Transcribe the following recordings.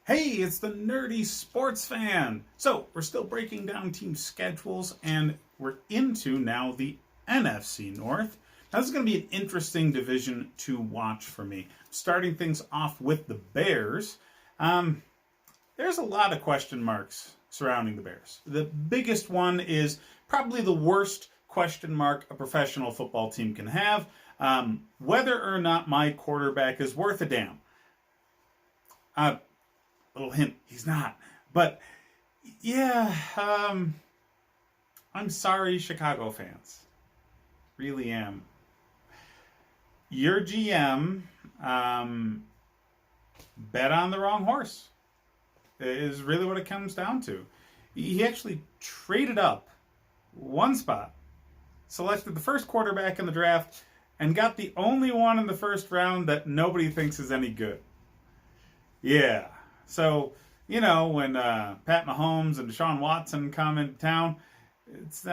Hey, it's the Nerdy Sports Fan. So, we're still breaking down team schedules, and we're into now the NFC North. Now, this is going to be an interesting division to watch for me. Starting things off with the Bears. There's a lot of question marks surrounding the Bears. The biggest one is probably the worst question mark a professional football team can have, whether or not my quarterback is worth a damn. Little hint, he's not. But yeah, I'm sorry, Chicago fans. Really am. Your GM bet on the wrong horse. Is really what it comes down to. He actually traded up one spot, selected the first quarterback in the draft, and got the only one in the first round that nobody thinks is any good. Yeah. So, when Pat Mahomes and Deshaun Watson come into town, it's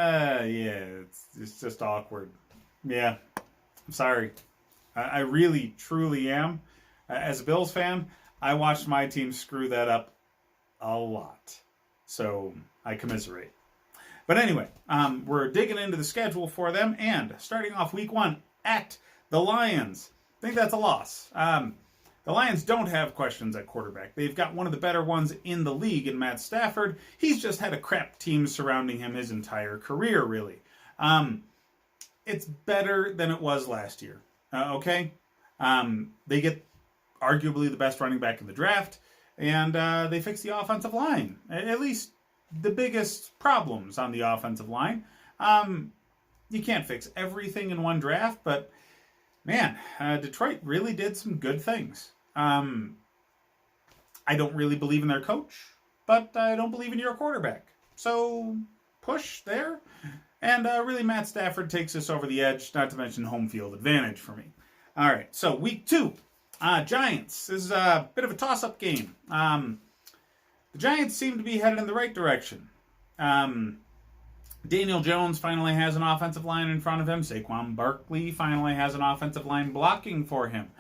just awkward. Yeah, I'm sorry. I really, truly am. As a Bills fan, I watched my team screw that up a lot. So, I commiserate. But anyway, we're digging into the schedule for them, and starting off week 1 at the Lions. I think that's a loss. The Lions don't have questions at quarterback. They've got one of the better ones in the league in Matt Stafford. He's just had a crap team surrounding him his entire career, really. It's better than it was last year, okay? They get arguably the best running back in the draft, and they fix the offensive line. At least the biggest problems on the offensive line. You can't fix everything in one draft, but man, Detroit really did some good things. I don't really believe in their coach, but I don't believe in your quarterback. So, push there. And really, Matt Stafford takes us over the edge, not to mention home field advantage for me. All right, so week 2, Giants. This is a bit of a toss-up game. The Giants seem to be headed in the right direction. Daniel Jones finally has an offensive line in front of him. Saquon Barkley finally has an offensive line blocking for him.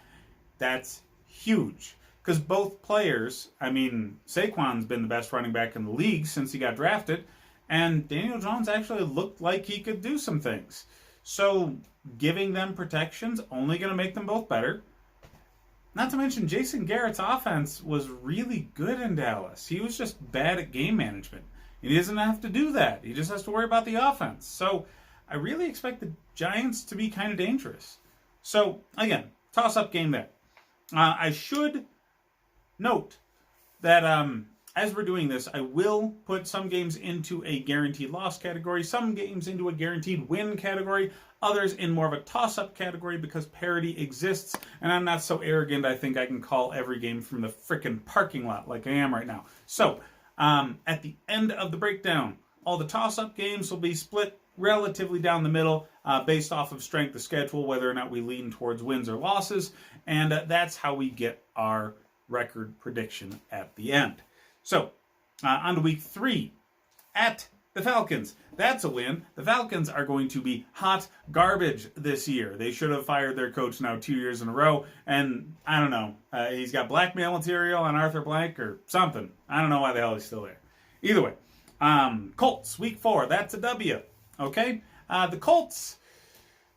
That's huge. Because both players, Saquon's been the best running back in the league since he got drafted, and Daniel Jones actually looked like he could do some things. So giving them protection's only going to make them both better. Not to mention Jason Garrett's offense was really good in Dallas. He was just bad at game management. He doesn't have to do that. He just has to worry about the offense. So I really expect the Giants to be kind of dangerous. So, again, toss-up game there. I should note that as we're doing this, I will put some games into a guaranteed loss category, some games into a guaranteed win category, others in more of a toss-up category because parity exists, and I'm not so arrogant I think I can call every game from the frickin' parking lot like I am right now. So, at the end of the breakdown, all the toss-up games will be split relatively down the middle based off of strength of schedule, whether or not we lean towards wins or losses, and that's how we get our record prediction at the end. So, on to week 3 at the Falcons. That's a win. The Falcons are going to be hot garbage this year. They should have fired their coach now 2 years in a row. And I don't know. He's got blackmail material on Arthur Blank or something. I don't know why the hell he's still there. Either way. Colts, week 4. That's a W. Okay? The Colts,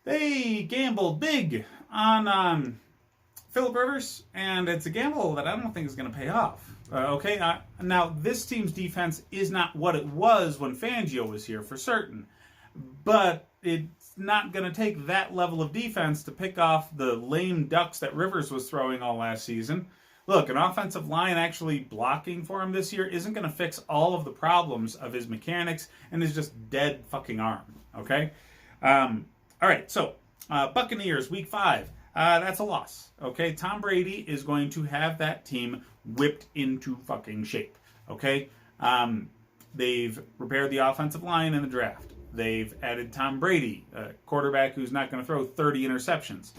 they gambled big on Phillip Rivers. And it's a gamble that I don't think is going to pay off. Now, this team's defense is not what it was when Fangio was here, for certain. But it's not going to take that level of defense to pick off the lame ducks that Rivers was throwing all last season. Look, an offensive line actually blocking for him this year isn't going to fix all of the problems of his mechanics and his just dead fucking arm, okay? All right, so Buccaneers, week 5. That's a loss, okay? Tom Brady is going to have that team whipped into fucking shape, okay? They've repaired the offensive line in the draft. They've added Tom Brady, a quarterback who's not going to throw 30 interceptions,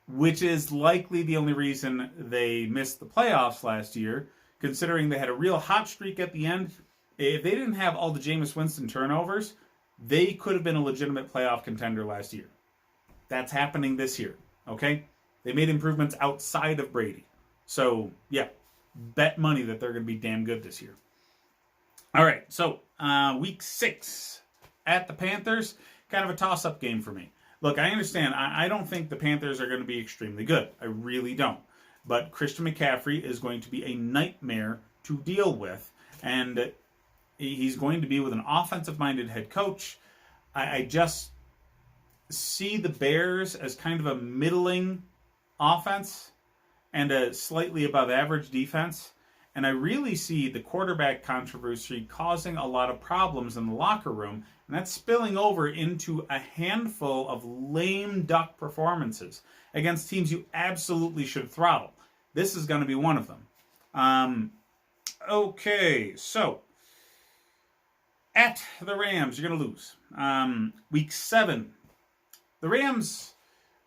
which is likely the only reason they missed the playoffs last year, considering they had a real hot streak at the end. If they didn't have all the Jameis Winston turnovers, they could have been a legitimate playoff contender last year. That's happening this year, okay? They made improvements outside of Brady. So, yeah, bet money that they're going to be damn good this year. All right, so week 6 at the Panthers, kind of a toss-up game for me. Look, I understand. I don't think the Panthers are going to be extremely good. I really don't. But Christian McCaffrey is going to be a nightmare to deal with, and he's going to be with an offensive-minded head coach. I just see the Bears as kind of a middling offense and a slightly above average defense. And I really see the quarterback controversy causing a lot of problems in the locker room, and that's spilling over into a handful of lame duck performances against teams you absolutely should throttle. This is going to be one of them. Okay, so at the Rams, you're going to lose. Week 7, the Rams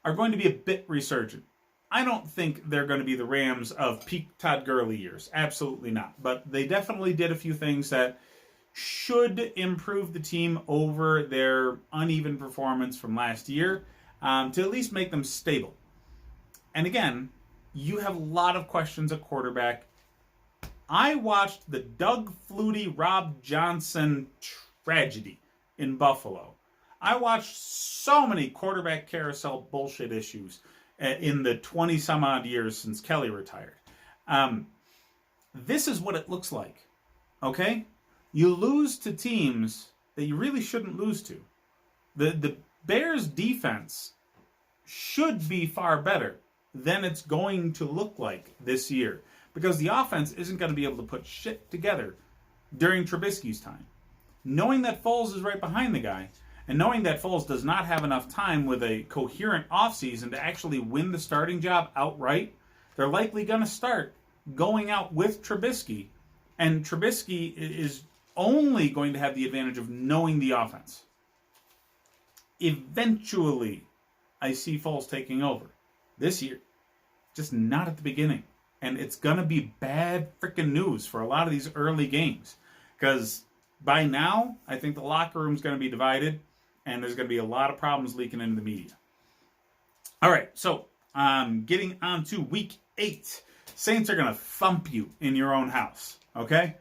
are going to be a bit resurgent. I don't think they're going to be the Rams of peak Todd Gurley years. Absolutely not. But they definitely did a few things that should improve the team over their uneven performance from last year to at least make them stable. And again, you have a lot of questions at quarterback. I watched the Doug Flutie, Rob Johnson tragedy in Buffalo. I watched so many quarterback carousel bullshit issues in the 20-some-odd years since Kelly retired. This is what it looks like, okay? You lose to teams that you really shouldn't lose to. The Bears' defense should be far better than it's going to look like this year, because the offense isn't going to be able to put shit together during Trubisky's time. Knowing that Foles is right behind the guy, and knowing that Foles does not have enough time with a coherent offseason to actually win the starting job outright, they're likely going to start going out with Trubisky. And Trubisky is only going to have the advantage of knowing the offense. Eventually, I see Foles taking over. This year, just not at the beginning. And it's going to be bad freaking news for a lot of these early games. Because by now, I think the locker room's going to be divided, and there's going to be a lot of problems leaking into the media. All right, so getting on to week 8. Saints are going to thump you in your own house, okay?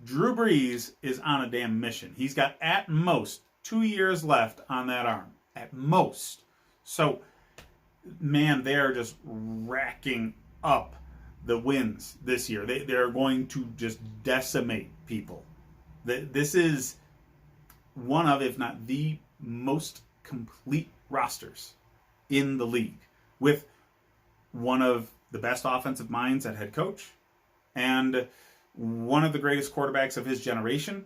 Drew Brees is on a damn mission. He's got, at most, 2 years left on that arm. At most. So, man, they are just racking up the wins this year. They're going to just decimate people. This is one of, if not the most complete rosters in the league, with one of the best offensive minds at head coach and one of the greatest quarterbacks of his generation.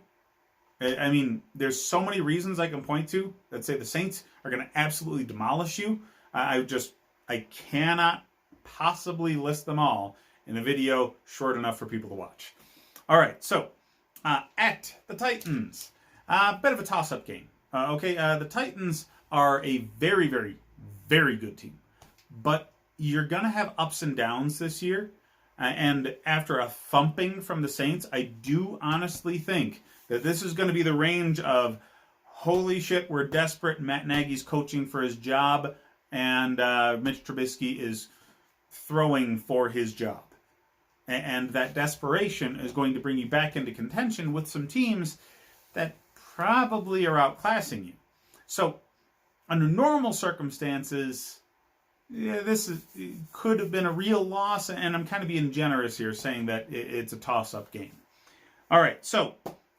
I mean, there's so many reasons I can point to that say the Saints are going to absolutely demolish you. I cannot possibly list them all in a video short enough for people to watch. All right, so at the Titans, a bit of a toss-up game. The Titans are a very, very, very good team. But you're going to have ups and downs this year. And after a thumping from the Saints, I do honestly think that this is going to be the range of, holy shit, we're desperate, Matt Nagy's coaching for his job, and Mitch Trubisky is throwing for his job. And that desperation is going to bring you back into contention with some teams that probably are outclassing you. So, under normal circumstances, this could have been a real loss, and I'm kind of being generous here saying that it's a toss-up game. All right, so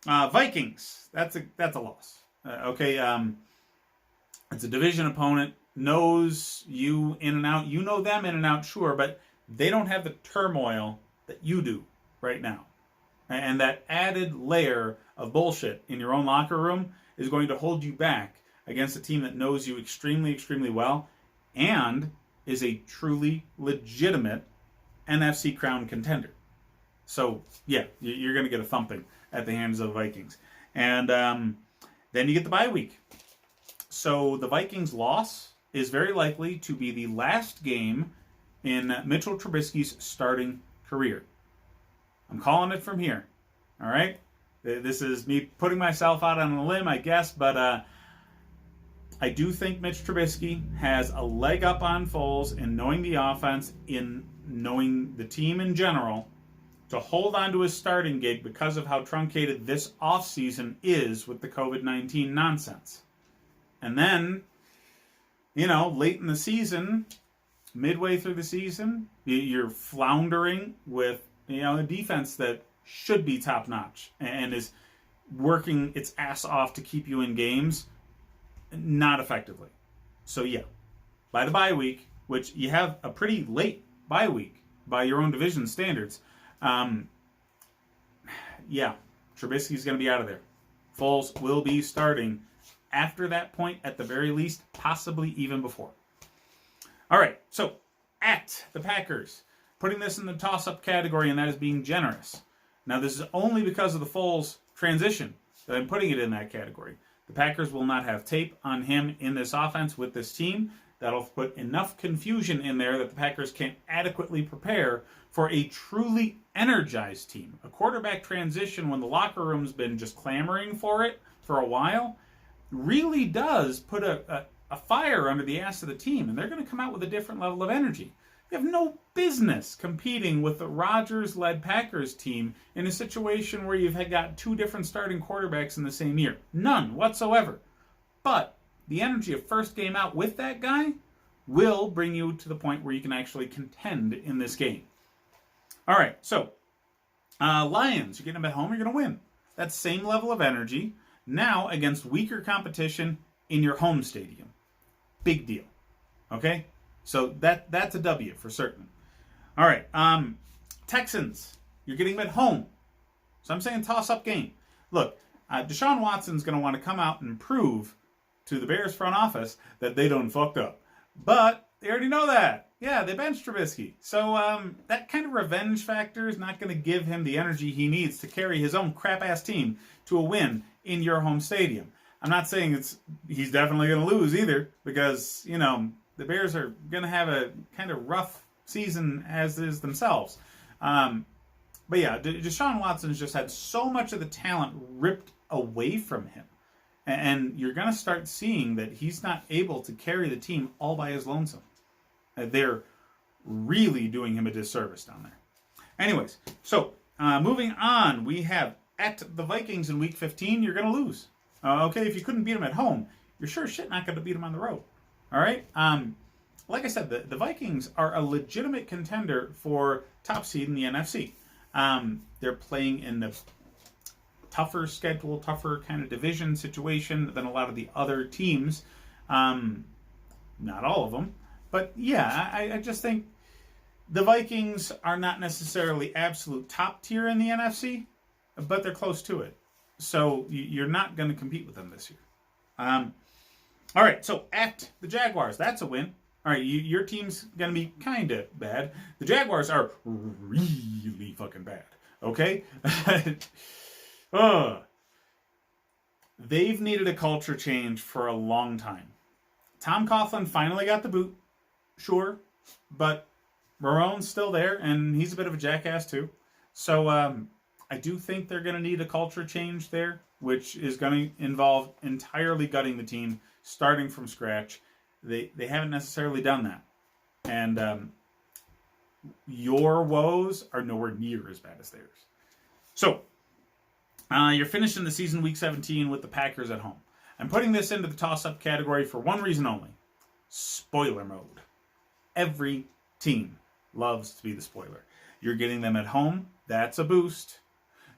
Vikings, that's a loss. It's a division opponent, knows you in and out. You know them in and out, sure, but they don't have the turmoil that you do right now. And that added layer of bullshit in your own locker room is going to hold you back against a team that knows you extremely, extremely well and is a truly legitimate NFC crown contender. So, yeah, you're going to get a thumping at the hands of the Vikings. And then you get the bye week. So the Vikings' loss is very likely to be the last game in Mitchell Trubisky's starting career. I'm calling it from here. All right? This is me putting myself out on a limb, I guess, but I do think Mitch Trubisky has a leg up on Foles in knowing the offense, in knowing the team in general, to hold on to his starting gig because of how truncated this offseason is with the COVID-19 nonsense. And then, late in the season, midway through the season, you're floundering with, a defense that should be top-notch and is working its ass off to keep you in games, not effectively. So, yeah, by the bye week, which you have a pretty late bye week by your own division standards, Trubisky's going to be out of there. Foles will be starting after that point, at the very least, possibly even before. All right, so at the Packers, putting this in the toss-up category, and that is being generous. Now, this is only because of the Foles transition that I'm putting it in that category. The Packers will not have tape on him in this offense with this team. That'll put enough confusion in there that the Packers can't adequately prepare for a truly energized team. A quarterback transition, when the locker room's been just clamoring for it for a while, really does put a fire under the ass of the team, and they're going to come out with a different level of energy. You have no business competing with the Rodgers-led Packers team in a situation where you've got two different starting quarterbacks in the same year. None whatsoever. But the energy of first game out with that guy will bring you to the point where you can actually contend in this game. All right, so Lions, you're getting them at home, you're going to win. That same level of energy, now against weaker competition in your home stadium. Big deal. Okay? So that's a W for certain. All right, Texans, you're getting them at home. So I'm saying toss-up game. Look, Deshaun Watson's going to want to come out and prove to the Bears front office that they don't fucked up. But they already know that. Yeah, they benched Trubisky. So that kind of revenge factor is not going to give him the energy he needs to carry his own crap-ass team to a win in your home stadium. I'm not saying he's definitely going to lose either, because, the Bears are going to have a kind of rough season as is themselves. But yeah, Deshaun Watson's just had so much of the talent ripped away from him. And you're going to start seeing that he's not able to carry the team all by his lonesome. They're really doing him a disservice down there. Anyways, so moving on, we have at the Vikings in Week 15, you're going to lose. Okay, if you couldn't beat them at home, you're sure shit not going to beat them on the road. All right? Like I said, the Vikings are a legitimate contender for top seed in the NFC. They're playing in the tougher schedule, tougher kind of division situation than a lot of the other teams. Not all of them. But yeah, I just think the Vikings are not necessarily absolute top tier in the NFC, but they're close to it. So you're not going to compete with them this year. All right, so at the Jaguars, that's a win. All right, your team's going to be kind of bad. The Jaguars are really fucking bad, okay? They've needed a culture change for a long time. Tom Coughlin finally got the boot, sure, but Marone's still there, and he's a bit of a jackass too. So I do think they're going to need a culture change there, which is going to involve entirely gutting the team, starting from scratch. They haven't necessarily done that. And your woes are nowhere near as bad as theirs. So, you're finishing the season Week 17 with the Packers at home. I'm putting this into the toss-up category for one reason only. Spoiler mode. Every team loves to be the spoiler. You're getting them at home. That's a boost.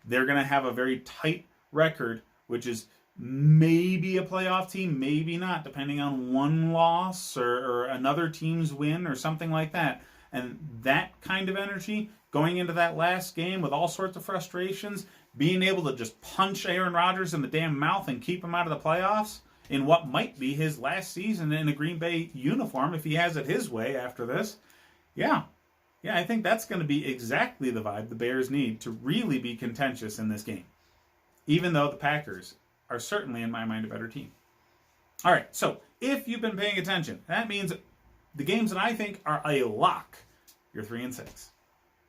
They're going to have a very tight record, which is maybe a playoff team, maybe not, depending on one loss or another team's win or something like that. And that kind of energy, going into that last game with all sorts of frustrations, being able to just punch Aaron Rodgers in the damn mouth and keep him out of the playoffs in what might be his last season in a Green Bay uniform, if he has it his way after this. Yeah, I think that's going to be exactly the vibe the Bears need to really be contentious in this game. Even though the Packers are certainly, in my mind, a better team. All right, so if you've been paying attention, that means the games that I think are a lock, you're 3-6.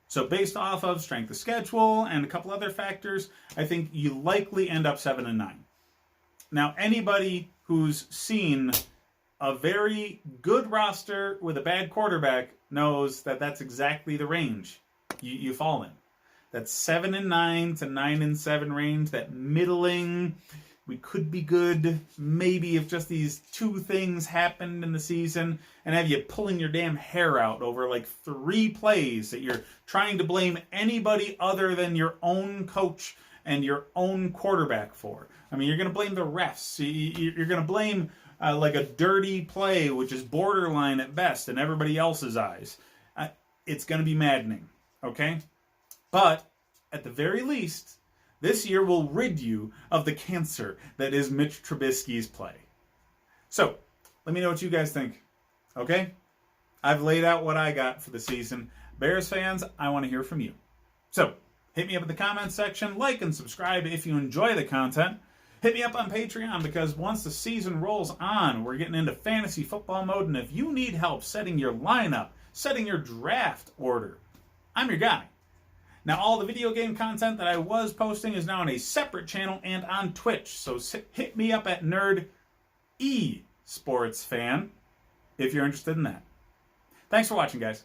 So based off of strength of schedule and a couple other factors, I think you likely end up 7-9. Now, anybody who's seen a very good roster with a bad quarterback knows that that's exactly the range you fall in. that 7-9 to 9-7 range, that middling. We could be good, maybe, if just these two things happened in the season and have you pulling your damn hair out over like 3 plays that you're trying to blame anybody other than your own coach and your own quarterback for. I mean, you're going to blame the refs. You're going to blame like a dirty play, which is borderline at best in everybody else's eyes. It's going to be maddening, okay? But at the very least, this year will rid you of the cancer that is Mitch Trubisky's play. So, let me know what you guys think. Okay? I've laid out what I got for the season. Bears fans, I want to hear from you. So, hit me up in the comments section. Like and subscribe if you enjoy the content. Hit me up on Patreon, because once the season rolls on, we're getting into fantasy football mode. And if you need help setting your lineup, setting your draft order, I'm your guy. Now, all the video game content that I was posting is now on a separate channel and on Twitch. So hit me up at Nerd Esports Fan if you're interested in that. Thanks for watching, guys.